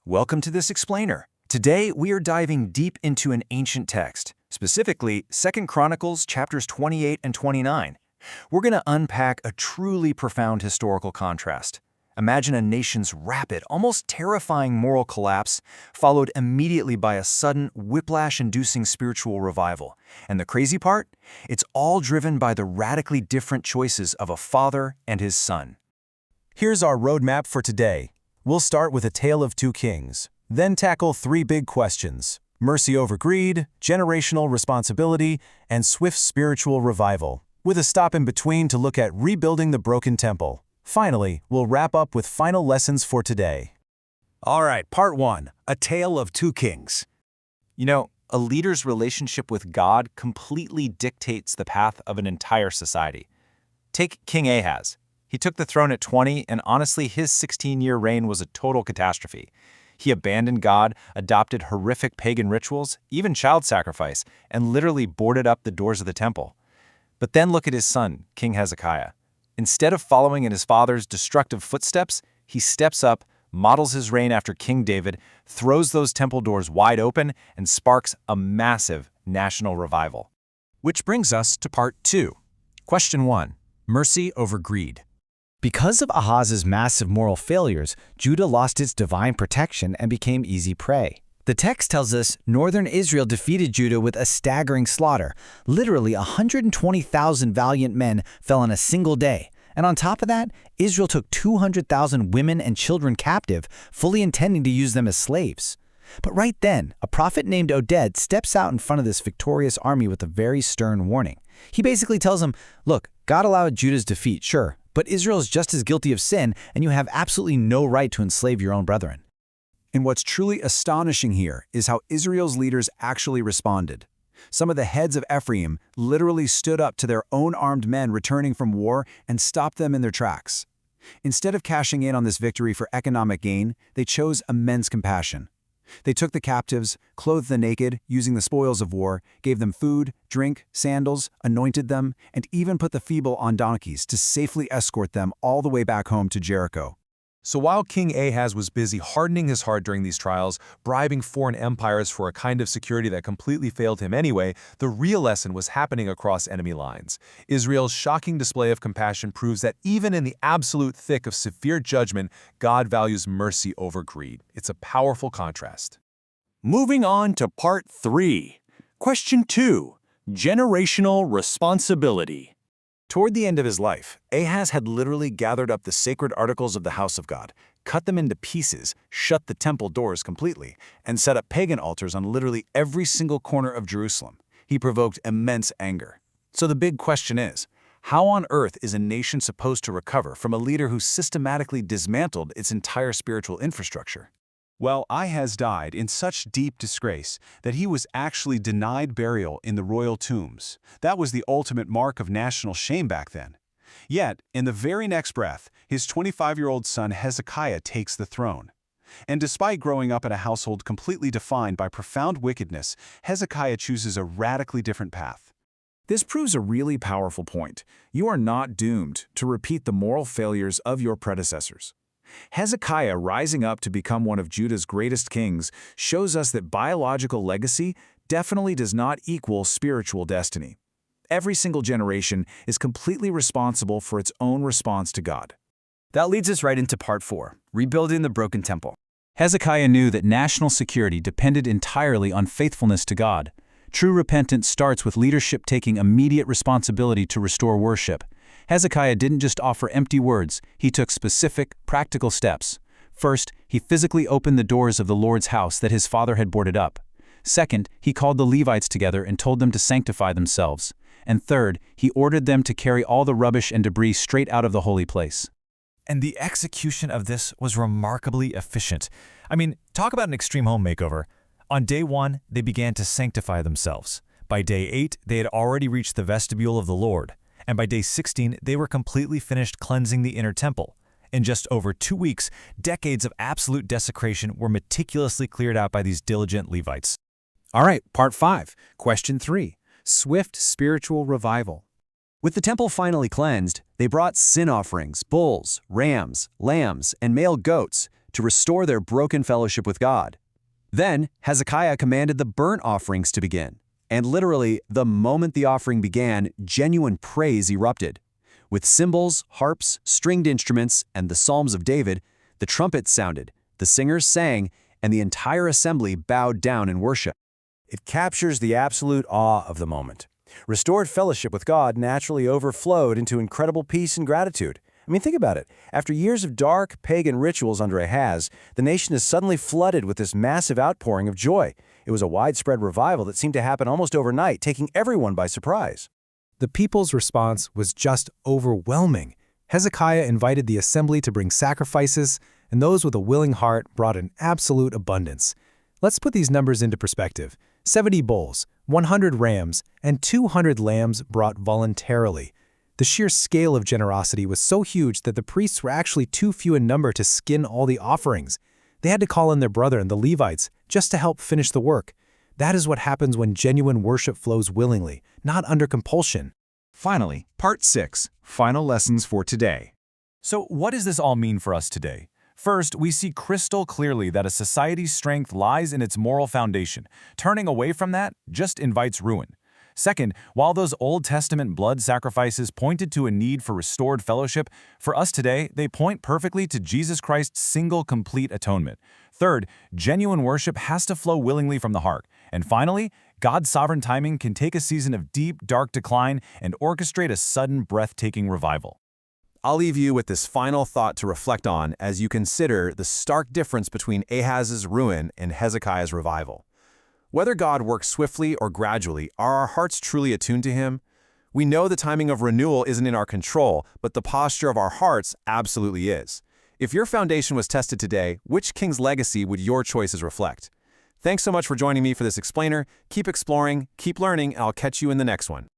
Welcome to this explainer. Today, we are diving deep into an ancient text, specifically 2 Chronicles chapters 28 and 29. We're going to unpack a truly profound historical contrast. Imagine a nation's rapid, almost terrifying moral collapse, followed immediately by a sudden, whiplash-inducing spiritual revival. And the crazy part? It's all driven by the radically different choices of a father and his son. Here's our roadmap for today. We'll start with a tale of two kings, then tackle three big questions: mercy over greed, generational responsibility, and swift spiritual revival, with a stop in between to look at rebuilding the broken temple. Finally, we'll wrap up with final lessons for today. All right, part 1, a tale of two kings. You know, a leader's relationship with God completely dictates the path of an entire society. Take King Ahaz. He took the throne at 20, and honestly, his 16-year reign was a total catastrophe. He abandoned God, adopted horrific pagan rituals, even child sacrifice, and literally boarded up the doors of the temple. But then look at his son, King Hezekiah. Instead of following in his father's destructive footsteps, he steps up, models his reign after King David, throws those temple doors wide open, and sparks a massive national revival. Which brings us to part 2. Question 1. Mercy over greed. Because of Ahaz's massive moral failures, Judah lost its divine protection and became easy prey. The text tells us northern Israel defeated Judah with a staggering slaughter. Literally 120,000 valiant men fell in a single day. And on top of that, Israel took 200,000 women and children captive, fully intending to use them as slaves. But right then, a prophet named Oded steps out in front of this victorious army with a very stern warning. He basically tells them, look, God allowed Judah's defeat, sure, but Israel is just as guilty of sin, and you have absolutely no right to enslave your own brethren. And what's truly astonishing here is how Israel's leaders actually responded. Some of the heads of Ephraim literally stood up to their own armed men returning from war and stopped them in their tracks. Instead of cashing in on this victory for economic gain, they chose immense compassion. They took the captives, clothed the naked, using the spoils of war, gave them food, drink, sandals, anointed them, and even put the feeble on donkeys to safely escort them all the way back home to Jericho. So while King Ahaz was busy hardening his heart during these trials, bribing foreign empires for a kind of security that completely failed him anyway, the real lesson was happening across enemy lines. Israel's shocking display of compassion proves that even in the absolute thick of severe judgment, God values mercy over greed. It's a powerful contrast. Moving on to part 3. Question 2. Generational responsibility. Toward the end of his life, Ahaz had literally gathered up the sacred articles of the house of God, cut them into pieces, shut the temple doors completely, and set up pagan altars on literally every single corner of Jerusalem. He provoked immense anger. So the big question is, how on earth is a nation supposed to recover from a leader who systematically dismantled its entire spiritual infrastructure? Well, Ahaz died in such deep disgrace that he was actually denied burial in the royal tombs. That was the ultimate mark of national shame back then. Yet, in the very next breath, his 25-year-old son Hezekiah takes the throne. And despite growing up in a household completely defined by profound wickedness, Hezekiah chooses a radically different path. This proves a really powerful point. You are not doomed to repeat the moral failures of your predecessors. Hezekiah rising up to become one of Judah's greatest kings shows us that biological legacy definitely does not equal spiritual destiny. Every single generation is completely responsible for its own response to God. That leads us right into part 4, rebuilding the broken temple. Hezekiah knew that national security depended entirely on faithfulness to God. True repentance starts with leadership taking immediate responsibility to restore worship. Hezekiah didn't just offer empty words, he took specific, practical steps. First, he physically opened the doors of the Lord's house that his father had boarded up. Second, he called the Levites together and told them to sanctify themselves. And third, he ordered them to carry all the rubbish and debris straight out of the holy place. And the execution of this was remarkably efficient. I mean, talk about an extreme home makeover. On day 1, they began to sanctify themselves. By day 8, they had already reached the vestibule of the Lord. And by day 16, they were completely finished cleansing the inner temple. In just over 2 weeks, decades of absolute desecration were meticulously cleared out by these diligent Levites. All right, part 5, question 3, swift spiritual revival. With the temple finally cleansed, they brought sin offerings, bulls, rams, lambs, and male goats, to restore their broken fellowship with God. Then Hezekiah commanded the burnt offerings to begin. And literally, the moment the offering began, genuine praise erupted. With cymbals, harps, stringed instruments, and the Psalms of David, the trumpets sounded, the singers sang, and the entire assembly bowed down in worship. It captures the absolute awe of the moment. Restored fellowship with God naturally overflowed into incredible peace and gratitude. I mean, think about it. After years of dark, pagan rituals under Ahaz, the nation is suddenly flooded with this massive outpouring of joy. It was a widespread revival that seemed to happen almost overnight, taking everyone by surprise. The people's response was just overwhelming. Hezekiah invited the assembly to bring sacrifices, and those with a willing heart brought an absolute abundance. Let's put these numbers into perspective. 70 bulls, 100 rams, and 200 lambs brought voluntarily. The sheer scale of generosity was so huge that the priests were actually too few in number to skin all the offerings. They had to call in their brethren, the Levites, just to help finish the work. That is what happens when genuine worship flows willingly, not under compulsion. Finally, Part 6, Final Lessons for Today. So what does this all mean for us today? First, we see crystal clearly that a society's strength lies in its moral foundation. Turning away from that just invites ruin. Second, while those Old Testament blood sacrifices pointed to a need for restored fellowship, for us today, they point perfectly to Jesus Christ's single complete atonement. Third, genuine worship has to flow willingly from the heart. And finally, God's sovereign timing can take a season of deep, dark decline and orchestrate a sudden, breathtaking revival. I'll leave you with this final thought to reflect on as you consider the stark difference between Ahaz's ruin and Hezekiah's revival. Whether God works swiftly or gradually, are our hearts truly attuned to Him? We know the timing of renewal isn't in our control, but the posture of our hearts absolutely is. If your foundation was tested today, which king's legacy would your choices reflect? Thanks so much for joining me for this explainer. Keep exploring, keep learning, and I'll catch you in the next one.